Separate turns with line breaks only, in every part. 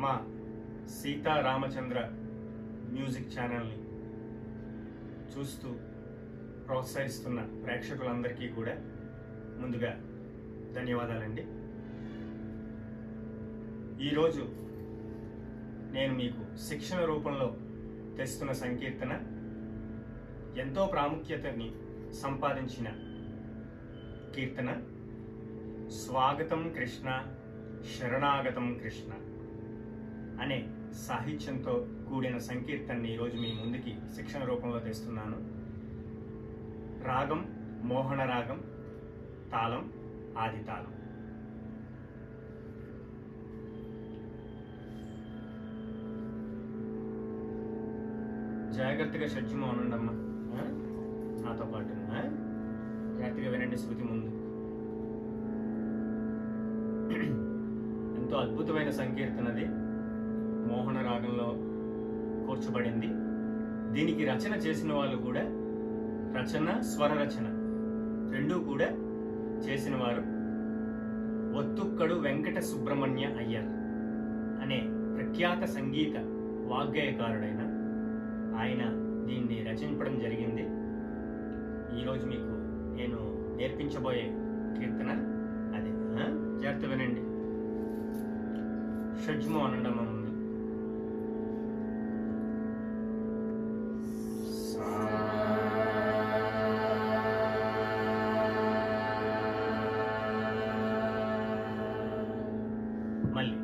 మా సీతారామచంద్ర మ్యూజిక్ ఛానల్ని చూస్తూ ప్రోత్సహిస్తున్న ప్రేక్షకులందరికీ కూడా ముందుగా ధన్యవాదాలండి. ఈరోజు నేను మీకు శిక్షణ రూపంలో తెస్తున్న సంకీర్తన ఎంతో ప్రాముఖ్యతని సంపాదించిన కీర్తన స్వాగతం కృష్ణ శరణాగతం కృష్ణ అనే సాహిత్యంతో కూడిన సంకీర్తనని ఈరోజు మీ ముందుకి శిక్షణ రూపంలో తెస్తున్నాను. రాగం మోహన రాగం, తాళం ఆది తాళం. జాగ్రత్తగా షడ్జము అనండి అమ్మా, నాతో పాటు జాగ్రత్తగా వినండి. శృతి ముందు ఎంతో అద్భుతమైన సంకీర్తనది, మోహన రాగంలో కూర్చబడింది. దీనికి రచన చేసిన వాళ్ళు కూడా రచన స్వర రచన రెండూ కూడా చేసిన వారు ఒత్తుక్కడు వెంకట సుబ్రహ్మణ్య అయ్యర్ అనే ప్రఖ్యాత సంగీత వాగ్గేయకారుడైన ఆయన దీన్ని రచించడం జరిగింది. ఈరోజు మీకు నేను నేర్పించబోయే కీర్తన అదే. జాగ్రత్త వినండి. షడ్జము అనండి అమ్మ ముందు. మళ్ళీ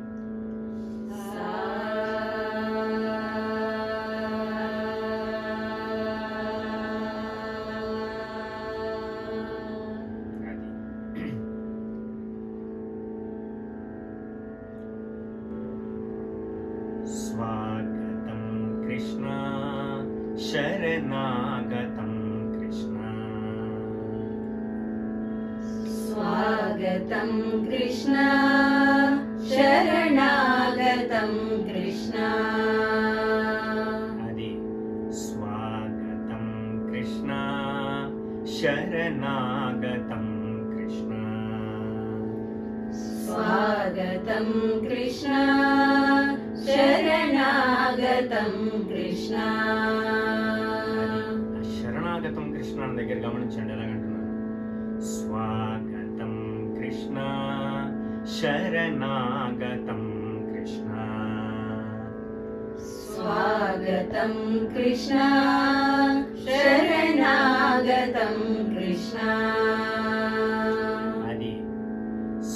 స్వాగతం కృష్ణ శరణాగతం కృష్ణ,
స్వాగతం కృష్ణ శరణాగతం కృష్ణ.
అది స్వాగతం కృష్ణ శరణాగతం కృష్ణ,
స్వాగతం కృష్ణ శరణాగతం కృష్ణ.
శరణాగతం కృష్ణ అన్న దగ్గర గమనించండి ఎలాగంటున్నాను. స్వాగతం కృష్ణ శరణాగతం కృష్ణ,
స్వాగతం కృష్ణ శరణాగతం కృష్ణ.
అది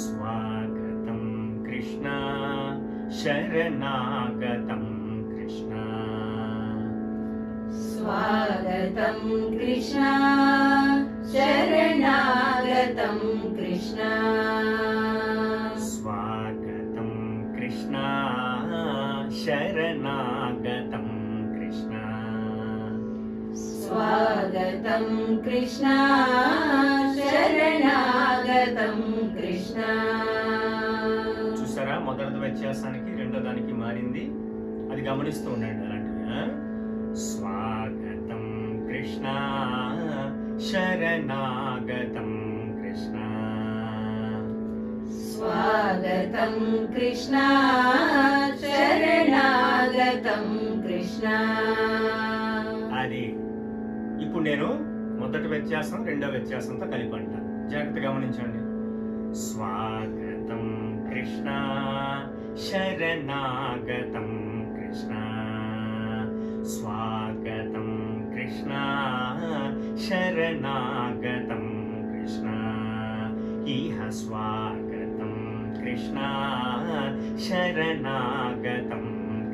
స్వాగతం కృష్ణ శరణాగతం కృష్ణ,
స్వాగతం కృష్ణ శరణాగతం కృష్ణ,
స్వాగతం కృష్ణ శరణాగతం కృష్ణ,
స్వాగతం కృష్ణ శరణాగతం కృష్ణ.
చూసారా, మొదటి వ్యత్యాసానికి రెండో దానికి మారింది. అది గమనిస్తూ ఉండండి అలాంటివి. స్వాగతం కృష్ణ శరణాగతం కృష్ణ,
స్వాగతం కృష్ణ శరణాగతం కృష్ణ.
అది ఇప్పుడు నేను మొదటి వ్యత్యాసం రెండో వ్యత్యాసంతో కలిపి అంటాను. జాగ్రత్త గమనించండి. స్వాగతం కృష్ణ శరణాగతం కృష్ణ, స్వాగతం కృష్ణ శరణాగతం కృష్ణ, ఇహ స్వాగతం కృష్ణ శరణాగతం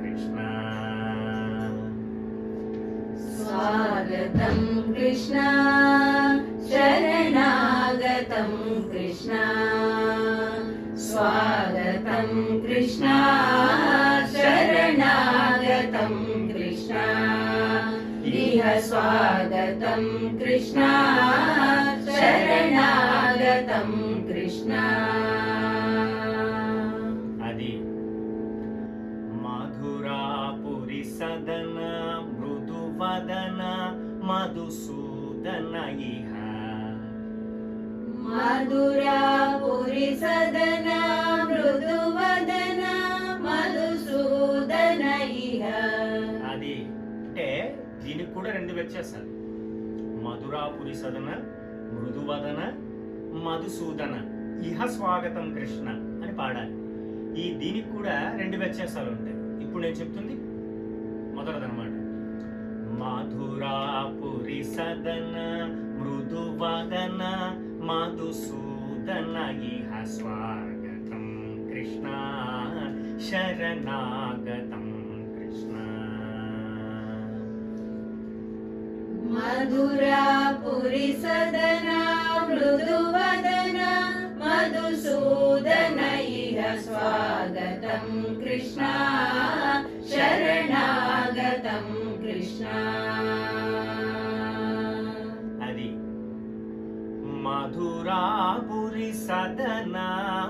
కృష్ణ,
స్వాగతం కృష్ణ శరణాగతం కృష్ణ, స్వాగతం కృష్ణ శరణాగతం కృష్ణ, ఇహ స్వాగతం కృష్ణ శరణాగతం కృష్ణ.
అది మధురాపురి సదన మృదువదన మధుసూదన ఇహ,
మధురాపురి సదన మృదువదన మధుసూదన
కూడా రెండు వ్యత్యాసాలు. మధురాపురి సదన మృదువదన మధుసూదన ఇహ స్వాగతం కృష్ణ అని పాడాలి. దీనికి కూడా రెండు వ్యత్యాసాలు ఉంటాయి. ఇప్పుడు నేను చెప్తుంది మొదలదనమాట. మధురాపురి సదన మృదువదన మధుసూదన ఇహ స్వాగతం కృష్ణ శరణాగతం కృష్ణ.
మధురాపురి సదన మృదువదన మధుసూదన ఇహ స్వాగతం కృష్ణ శరణాగతం కృష్ణ.
అది మధురాపురి సదన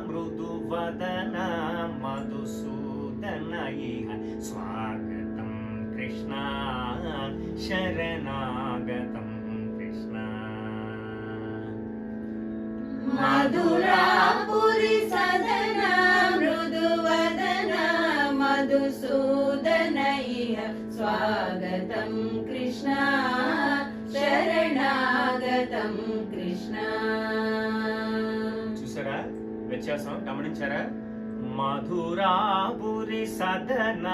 మృదువదన మధుసూదన ఇహ స్వాగతం కృష్ణ శరణాగతం కృష్ణ.
మధురాపురి సదన మృదువదన మధుసూదన ఇహ స్వాగతం కృష్ణ శరణాగతం కృష్ణ.
చూసారా వ్యత్యాసం? గమనించారా? మధురాపురి సదన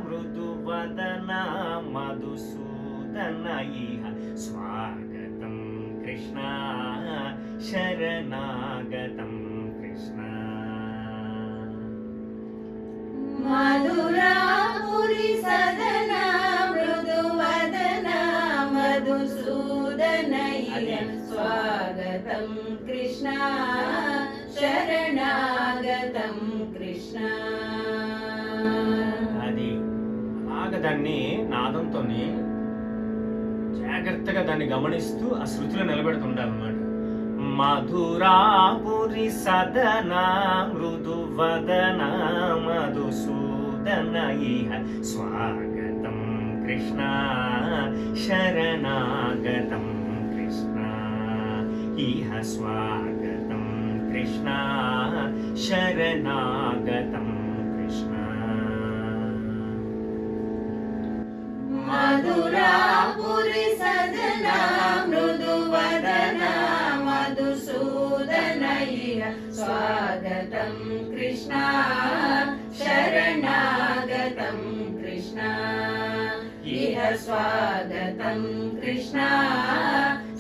మృదువదన మధుసూదన ఇహ స్వాగతం కృష్ణ శరణాగతం కృష్ణ.
మధురాపురి సదన మృదువదన మధుసూదన ఇహ స్వాగతం కృష్ణ శరణాగతం కృష్ణ.
అది అలాగ దాన్ని నాదంతోని జాగ్రత్తగా దాన్ని గమనిస్తూ ఆ శృతిలో నిలబెడుతుండాలన్నమాట. మధురాపురి సదన మృదువదన మధుసూదన ఇహ స్వాగతం కృష్ణ శరణాగతం కృష్ణ. ఇహ స్వాగతం కృష్ణ శరణాగతం కృష్ణ.
మధురాపురి సదన మృదువదన మధుసూదన ఇహ స్వాగతం కృష్ణ శరణాగతం కృష్ణ. ఇహ స్వాగతం కృష్ణ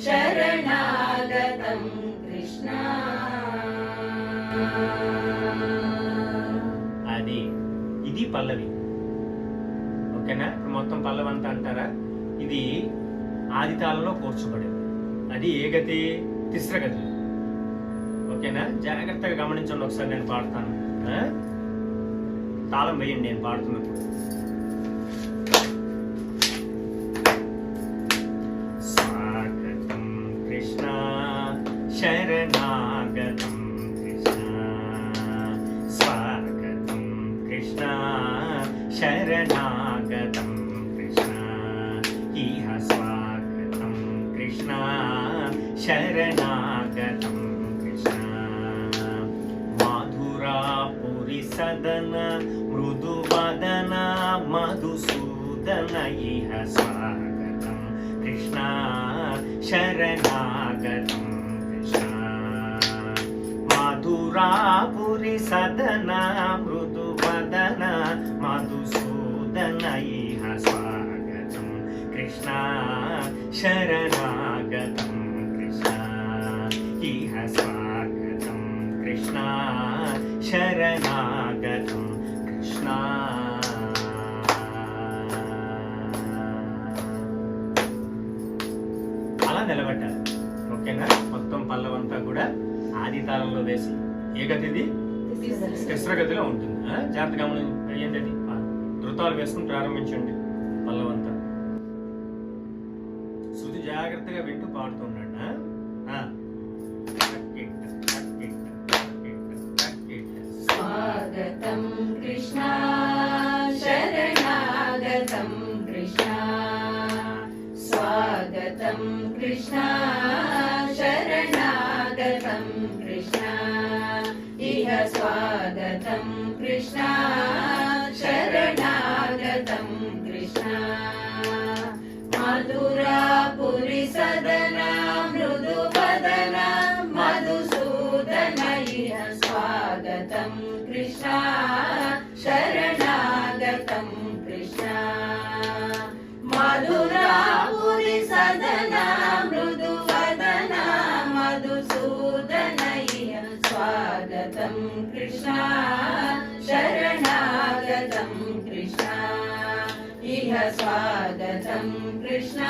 శరణాగతం కృష్ణ.
ఇది పల్లవి. ఓకేనా? ఇప్పుడు మొత్తం పల్లవి అంతా అంటారా? ఇది ఆది తాళంలో కూర్చోబడింది. అది ఏ గతి? తిస్ర గతి. ఓకేనా? జాగ్రత్తగా గమనించండి. ఒకసారి నేను పాడతాను. తాళం వేయండి నేను పాడుతున్నప్పుడు. స్వాగతం కృష్ణ శరణాగతం కృష్ణ. స్వాగతం కృష్ణ శరణాగతం కృష్ణ. ఇహ స్వాగతం కృష్ణ శరణాగతం కృష్ణ. మధురాపురి సదన మృదువదన మధుసూదన ఇహ స్వాగతం కృష్ణ శరణాగతం కృష్ణ. మధురాపురి సదన మృదువదన మధుసూదన ఇహ స్వాగతం కృష్ణ శరణాగతం కృష్ణ. ఇహ స్వాగతం కృష్ణ శరణాగతం కృష్ణ. అలా నిలబెట్టాలి. ఓకేనా? మొత్తం పల్లవంతా కూడా ఆది తాళంలో వేసి ఏ గతిది? తిస్ర గతిలో ఉంటుంది. జాగ్రత్త గమనం అయ్యింది. అది ధృతాలు వేసుకుని ప్రారంభించండి పల్లవంతా. శృతి జాగ్రత్తగా వింటూ పాడుతుండండి.
స్వాగతం కృష్ణ శరణాగతం కృష్ణ. స్వాగతం కృష్ణ శరణాగతం కృష్ణ. ఇహ స్వాగతం కృష్ణ శరణాగతం కృష్ణ. మధు శరణాగతం కృష్ణ మధురాపురి సదనా మృదువదనా మధుసూదనయ్య స్వాగతం కృష్ణ శరణాగతం కృష్ణ ఇహ స్వాగతం కృష్ణ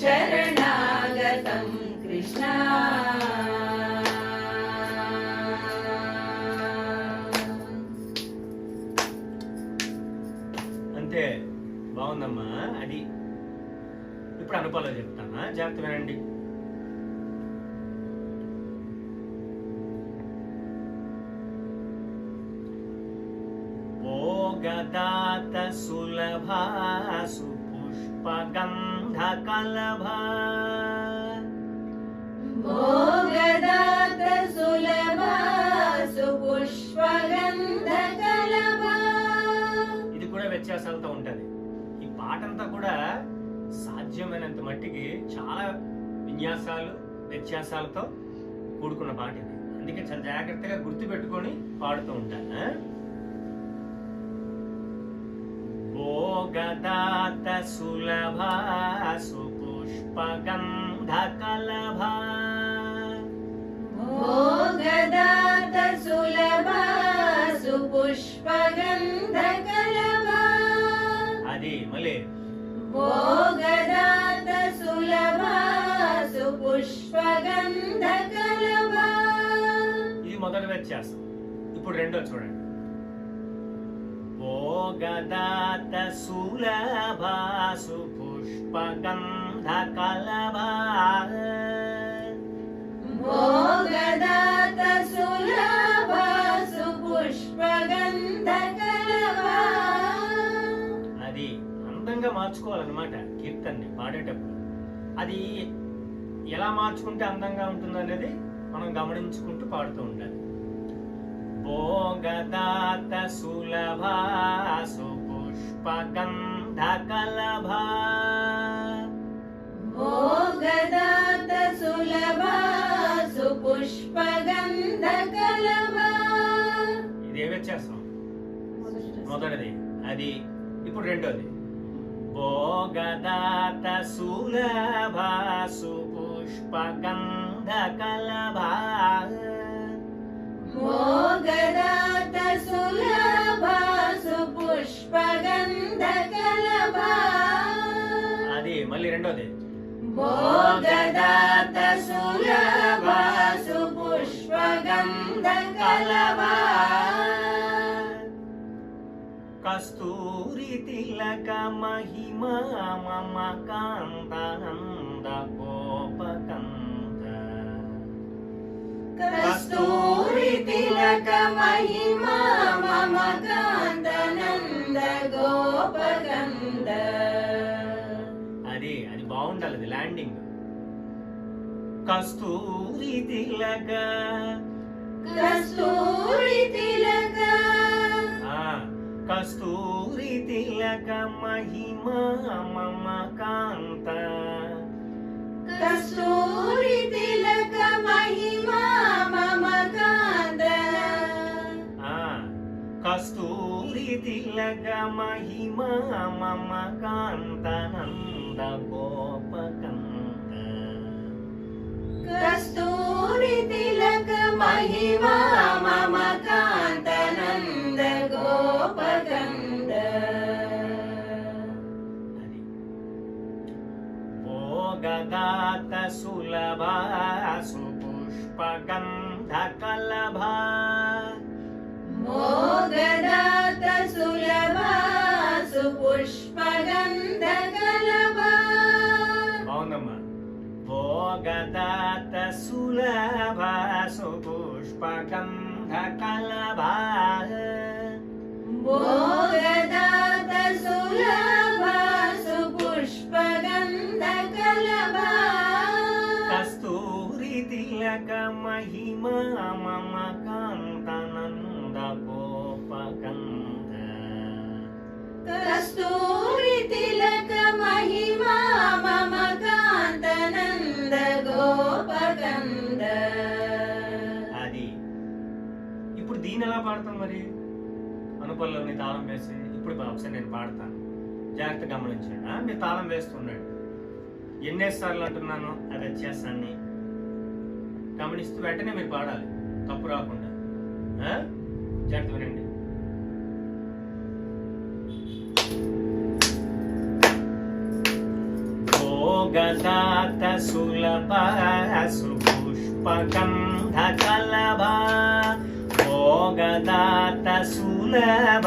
శరణాగతం కృష్ణ
అంతే. బాగుందమ్మా. అది ఇప్పుడు అనుపాలో చెప్తానా, జాగ్రత్త వినండి. భోగదాత సులభాసు పుష్పగంధ కలభా
భోగదాత సులభా సుపుష్పగంధ కలభా.
ఇది కూడా వ్యత్యాసాలతో ఉంటది. ఈ పాటంతా కూడా సాధ్యమైనంత మట్టికి చాలా విన్యాసాలు వ్యత్యాసాలతో కూడుకున్న పాట ఇది. అందుకే చాలా జాగ్రత్తగా గుర్తు పెట్టుకొని పాడుతూ ఉంటాను. భోగదాత సులభా సుపుష్పగంధ కలభా
భోగదాత సులభా సుపుష్పగంధ కలభా.
అది మళ్ళీ
భోగదాత సులభా సుపుష్పగంధ కలభా.
ఇది మొదటి వ్యత్యాసం. ఇప్పుడు రెండో చూడండి. భోగదాత సులభా సుపుష్పగంధ కలభా
భోగదాత సులభా సుపుష్పగంధ కలభా.
అది అందంగా మార్చుకోవాలన్నమాట కీర్తన్ని పాడేటప్పుడు. అది ఎలా మార్చుకుంటే అందంగా ఉంటుంది అనేది మనం గమనించుకుంటూ పాడుతూ ఉండాలి. భోగదాత సులభా సుపుష్పగంధ కలభా
భోగదాత సులభా సుపుష్పగంధ కలభా.
ఇదే వ్యత్యాసం. మొదటిది అది. ఇప్పుడు రెండోది. భోగదాత సులభా సుపుష్పగంధ కలభా
భోగదాత సులభా సుపుష్పగంధ కలభా.
అది మళ్ళీ రెండోది.
భోగదాత సులభా సుపుష్పగంధ కలభా.
కస్తూరి తిలక మహిమా మమ కాంతానంద గోపకంద
కస్తూరి తిలక మహిమా మమ కాంతనంద గోపకంద.
అది అది బాగుండాలి. అది ల్యాండింగ్. కస్తూరి తిలక
కస్తూరి తిలక
కస్తూరి తిలక మహిమా మమ కాంత
కస్తూరి తిలక మహిమా మమ కాంత.
కస్తూరి తిలక మహిమా మమ కాంతనంద గోపకంద
కస్తూరి తిలక మహిమా మమ కాంతనంద గోపకంద.
అది. భోగదాత సులభా సుపుష్పగంధ కలభా
భోగదాత సులభా సుపుష్పగంధ కలభా.
బాగుందమ్మా. భోగదాత సులభా సుపుష్పగంధ కలభా
భోగదాత సులభా సుపుష్పగంధ కలభా.
కస్తూరి తిలక మహిమా మమ కాంతనంద గోపకంద
కస్తూరి తిలక మహిమా మమ కాంతనంద గోపకంద.
అది. ఇప్పుడు దీని ఎలా పాడతాం మరి? అనుపల్లోని తాళం వేసి ఇప్పుడు ఒకసారి నేను పాడతాను, జాగ్రత్త గమనించండి. మీరు తాళం వేస్తున్నాడు. ఎన్నిసార్లు అంటున్నాను ఆ వ్యత్యాసాన్ని గమనిస్తూ వెంటనే మీరు పాడాలి, తప్పు రాకుండా. జాగ్రత్త వినండి. భోగదాత సులభ సుపుష్పగంధ కలభా, భోగదాత సులభ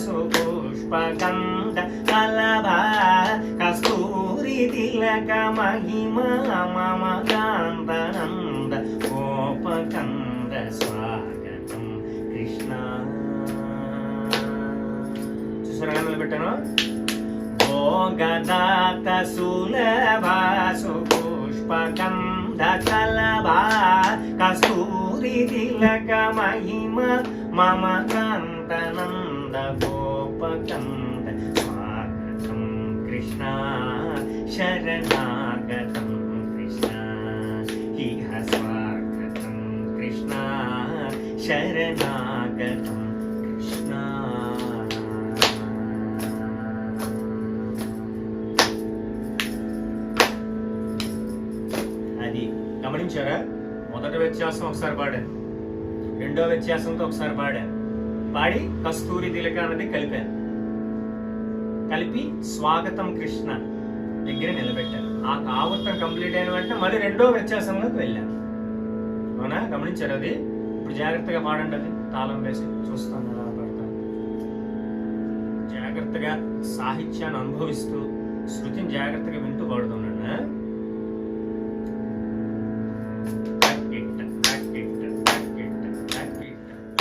సుపుష్పగంధ కలభా, కస్తూరి తిలక మహిమా మమ కాంతనంద గోపకంద స్వాగతం కృష్ణ. చూసారా పెట్టాను? భోగదాత సులభ సుపుష్పగంధ కలభా, కస్తూరి తిలక మహిమ మమ కాంతనంద గోపకంద స్వాగతం కృష్ణ. శరణాగతం కృష్ణ ఇహ స్వాగతం కృష్ణ, శరణాగతం కృష్ణ. అది గమనించారా? మొదటి వ్యత్యాసం ఒకసారి పాడాను, రెండో వ్యత్యాసంతో ఒకసారి పాడాను, పాడి కస్తూరి తిలక అన్నది కలిపాను, కలిపి స్వాగతం కృష్ణ దగ్గర నిలబెట్టాను. ఆ ఆవర్తనం కంప్లీట్ అయిన వెంటనే మళ్ళీ రెండో వ్యత్యాసంలోకి వెళ్ళాను. అవునా? గమనించారు? అది ఇప్పుడు జాగ్రత్తగా పాడండి. అది తాళం వేసి చూస్తాను ఎలా పాడతాను. జాగ్రత్తగా సాహిత్యాన్ని అనుభవిస్తూ శృతిని జాగ్రత్తగా వింటూ పాడుతున్నాను.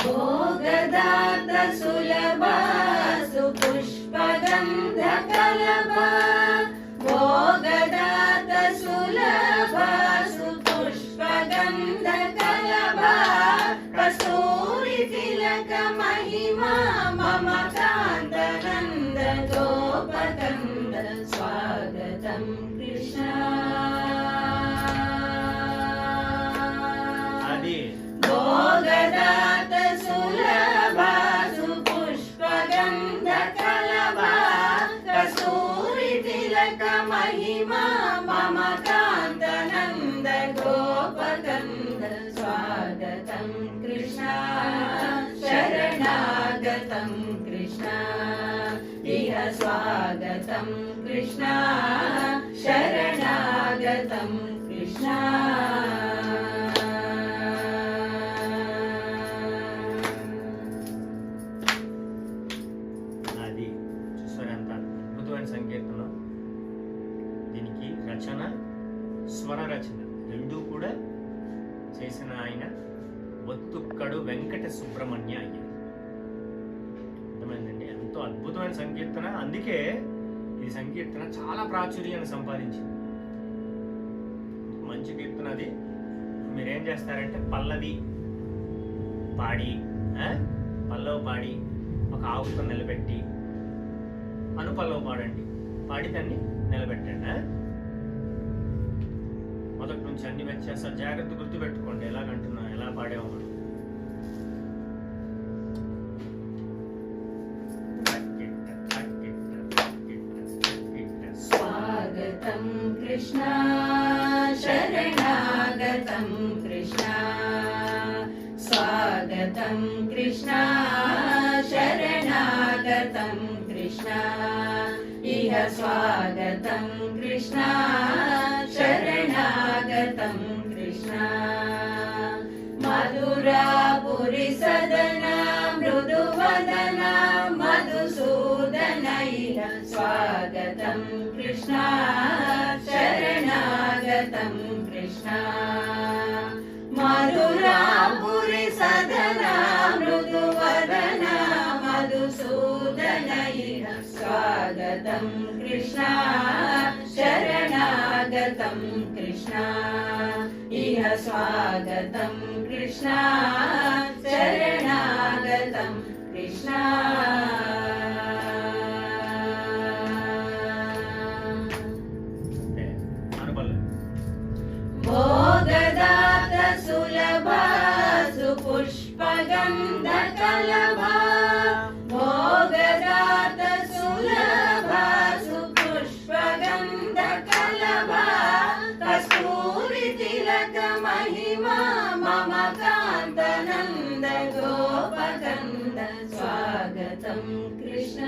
భోగదాత సులభ సుపుష్పగంధ కలభా, భోగదాత సులభ సుపుష్పగంధ కలభా, కస్తూరి తిలక మహిమా మమ కాంతనంద గోపకంద స్వాగతం కృష్ణ.
అది
భోగదాత సులభ సుపుష్పగంధ కలభా, కస్తూరి తిలక మహిమా మమ కాంతనంద గోపకంద స్వాగతం కృష్ణ. శరణాగతం కృష్ణ ఇహ స్వాగతం కృష్ణ, శరణాగతం కృష్ణ.
అది చూసారు ఎంత అద్భుతమైన సంకీర్తనం. దీనికి రచన, స్వర రచన రెండూ కూడా చేసిన ఆయన ఒత్తుక్కడు వెంకట సుబ్రహ్మణ్య అయ్యారు. అర్థమైందండి? ఎంతో అద్భుతమైన సంకీర్తన. అందుకే ఈ సంకీర్తన చాలా ప్రాచుర్యాన్ని సంపాదించింది. మంచి కీర్తన అది. మీరేం చేస్తారంటే పల్లవి పాడి, పల్లవి పాడి ఒక ఆవుతో నిలబెట్టి అనుపల్లవి పాడండి, పాడి దాన్ని నిలబెట్టండి. మొదటి నుంచి అన్ని వ్యత్యాసాలు జాగ్రత్త గుర్తుపెట్టుకోండి. ఎలాగంటున్నా, ఎలా పాడేమో మనం.
స్వాగతం కృష్ణ, శరణాగతం కృష్ణ, స్వాగతం కృష్ణ, శరణాగతం కృష్ణ ఇహ స్వాగతం కృష్ణ, శరణాగతం కృష్ణ. మధురాపురి సదన మృదువదన మధుసూదన ఇహ స్వాగతం కృష్ణ, శరణాగతం కృష్ణ. మధురాపురి సదన మృదువదన మధుసూదన ఇహ స్వాగతం కృష్ణ, శరణాగతం కృష్ణ ఇహ స్వాగతం కృష్ణ, శరణాగతం కృష్ణ. భోగదాత సులభ సుపుష్పగంధ కలభా, స్వాగతం కృష్ణ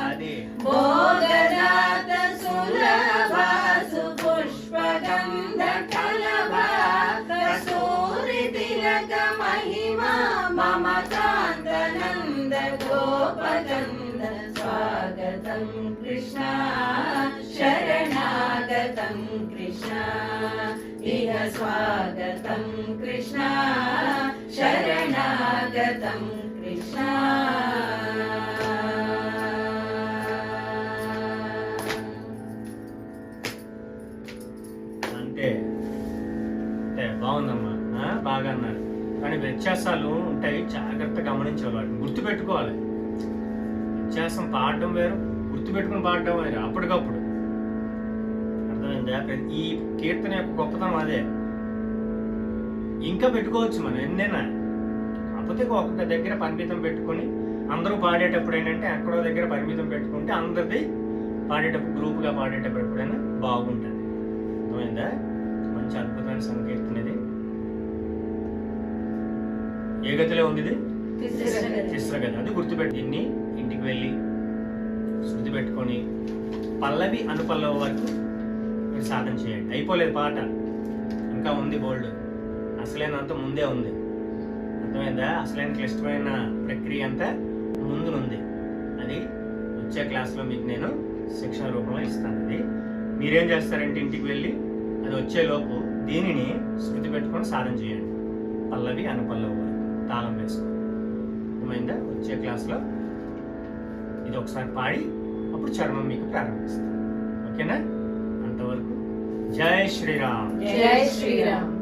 అది
భోగదాత సులభాసు పుష్పగంధ కలభా కస్తూరి తిలక మహిమా మమకాంతనంద గోపగంధ స్వాగతం కృష్ణ శరణాగతం కృష్ణ ఇహ స్వాగతం కృష్ణ శరణాగతం కృష్ణ
అంతే బాగుందమ్మా, బాగా అన్నారు. కానీ వ్యత్యాసాలు ఉంటాయి, జాగ్రత్తగా గమనించాలి, వాటిని గుర్తుపెట్టుకోవాలి. వ్యత్యాసం పాడడం వేరు, గుర్తుపెట్టుకుని పాడడం వేరు, అప్పటికప్పుడు. అర్థమైందా? ఈ కీర్తన యొక్క గొప్పతనం అదే. ఇంకా పెట్టుకోవచ్చు మనం ఎన్నైనా, కాకపోతే ఒక్క దగ్గర పరిమితం పెట్టుకొని అందరూ పాడేటప్పుడు ఏంటంటే ఎక్కడో దగ్గర పరిమితం పెట్టుకుంటే అందరిది పాడేటప్పుడు గ్రూప్గా పాడేటప్పుడు ఎప్పుడైనా బాగుంటుంది. అర్థమైందా? మంచి అద్భుతమైన సంకీర్తన ఇది. ఏ గతిలో ఉంది ఇది? తిస్ర గతి. అది గుర్తుపెట్టి దీన్ని ఇంటికి వెళ్ళి శృతి పెట్టుకొని పల్లవి అనుపల్లవ వరకు మీరు సాధన చేయండి. అయిపోలేదు పాట, ఇంకా ఉంది బోల్డ్. అసలైనంత ముందే ఉంది. అర్థమైందా? అసలైన క్లిష్టమైన ప్రక్రియ అంతా ముందునుంది. అది వచ్చే క్లాస్లో మీకు నేను శిక్షణ రూపంలో ఇస్తాను. అది మీరేం చేస్తారంటే ఇంటికి వెళ్ళి అది వచ్చేలోపు దీనిని శృతి పెట్టుకొని సాధన చేయండి. పల్లవి అనుపల్లవ వరకు తాళం వేసుకోండి. అర్థమైందా? వచ్చే క్లాస్లో ఇది ఒకసారి పాడి అప్పుడు చరణం మీకు ప్రారంభిస్తాను. ఓకేనా? అంతవరకు జై శ్రీరామ్.
జై శ్రీరామ్.